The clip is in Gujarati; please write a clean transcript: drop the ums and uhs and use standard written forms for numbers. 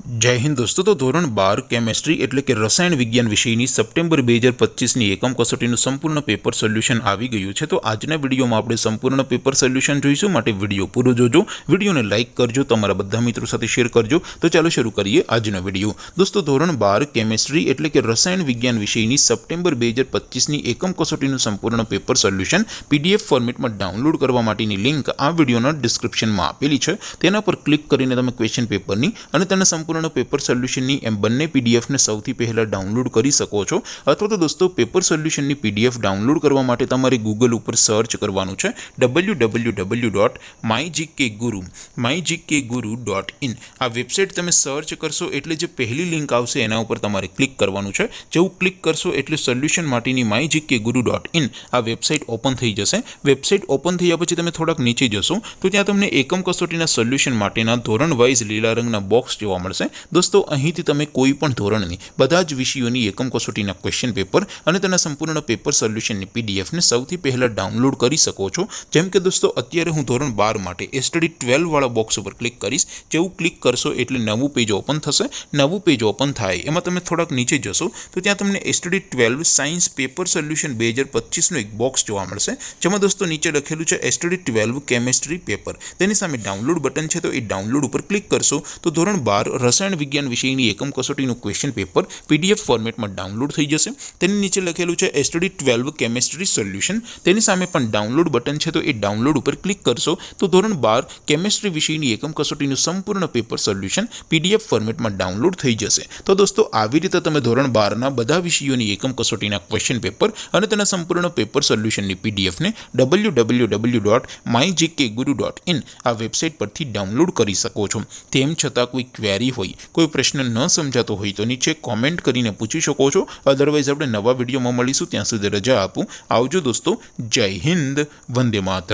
जय हिंद दोस्तों। तो धोरण 12 केमिस्ट्री एटले के रसायण विज्ञान विषयनी सप्टेम्बर 2025 एकम कसोटीનું સંપૂર્ણ પેપર સોલ્યુશન આવી ગયું છે। તો આજના વિડીયોમાં આપણે સંપૂર્ણ પેપર સોલ્યુશન જોઈશું, માટે વિડીયો પૂરો જોજો, વિડીયોને લાઇક કરજો, તમારા બધા મિત્રો સાથે શેર કરજો। તો ચાલો શરૂ કરીએ આજનો વિડીયો। દોસ્તો ધોરણ 12 કેમિસ્ટ્રી એટલે કે રસાયણ વિજ્ઞાન વિષયની સપ્ટેમ્બર 2025 એકમ કસોટીનું સંપૂર્ણ પેપર સોલ્યુશન PDF ફોર્મેટમાં ડાઉનલોડ કરવા માટેની લિંક આ વિડીયોના ડિસ્ક્રિપ્શનમાં આપેલી છે। તેના પર ક્લિક કરીને તમે ક્વેશ્ચન પેપરની અને તેના સંપૂર્ણ पेपर सोल्यूशन एम बने पीडीएफ ने सौथी पहला डाउनलॉड कर सको छो। अथवा तो दोस्तों पेपर सोल्यूशन पीडीएफ डाउनलॉड करवा माटे तमारे गूगल पर सर्च करवानुं छे www.mygkguru.in। आ वेबसाइट तमे सर्च करशो एटले जे पहली लिंक आवशे एना उपर तमारे क्लिक करवानुं छे। जेवुं क्लिक करशो एटले सोल्यूशन माटेनी mygkguru.in आ वेबसाइट ओपन थई जशे। वेबसाइट ओपन थया पछी तमे थोड़ाक नीचे जशो तो त्यां तमने एकम कसोटीना सोल्यूशन माटेना धोरण वाइज लीला रंगना बॉक्स जोवा मळशे। दोस्तों અહીંથી તમે કોઈ પણ ધોરણની બધા જ વિષયોની એકમ કસોટીના ક્વેશ્ચન પેપર અને તેના સંપૂર્ણ પેપર સોલ્યુશનની પીડીએફ ને સૌથી પહેલા ડાઉનલોડ કરી શકો છો। જેમ કે દોસ્તો અત્યારે હું ધોરણ 12 માટે સ્ટડી 12 વાળા બોક્સ ઉપર ક્લિક કરીશ। જેવું ક્લિક કરશો એટલે નવું પેજ ઓપન થશે। નવું પેજ ઓપન થાય એમાં તમે થોડાક નીચે જશો તો ત્યાં તમને સ્ટડી 12 સાયન્સ પેપર સોલ્યુશન 2025 નો એક બોક્સ જોવા મળશે, જેમાં દોસ્તો નીચે લખેલું છે સ્ટડી 12 કેમિસ્ટ્રી પેપર। તેની સામે ડાઉનલોડ બટન છે, તો એ ડાઉનલોડ ઉપર ક્લિક કરશો તો ધોરણ 12 रसायण विज्ञान विषयनी एकम कसोटीનું क्वेश्चन पेपर पीडीएफ फॉर्मेट में डाउनलॉड थई जशे। तेनी नीचे लखेलुं छे स्टडी 12 केमिस्ट्री सोल्यूशन। तेनी सामे पण डाउनलॉड बटन छे, तो ए डाउनलॉड पर क्लिक करशो तो धोरण 12 केमिस्ट्री विषयनी एकम कसोटीનું संपूर्ण पेपर सोल्यूशन पीडीएफ फॉर्मेट में डाउनलॉड थई जशे। तो दोस्तों આવી રીતે તમે ધોરણ 12 ના બધા વિષયોની એકમ કસોટીના ક્વેશ્ચન પેપર અને તેના સંપૂર્ણ પેપર સોલ્યુશનની પીડીએફ ને www.mygkguru.in આ વેબસાઇટ પરથી ડાઉનલોડ કરી શકો છો। તેમ છતાં કોઈ ક્વેરી હોય, कोई प्रश्न न समझातो हो तो नीचे कॉमेंट करीने पूछी शको छो। अदरवाइज આપણે નવા વિડીયોમાં મળીશું, ત્યાં સુધી રજા આપું। આવજો દોસ્તો। જય હિન્દ, વંદે માતરમ।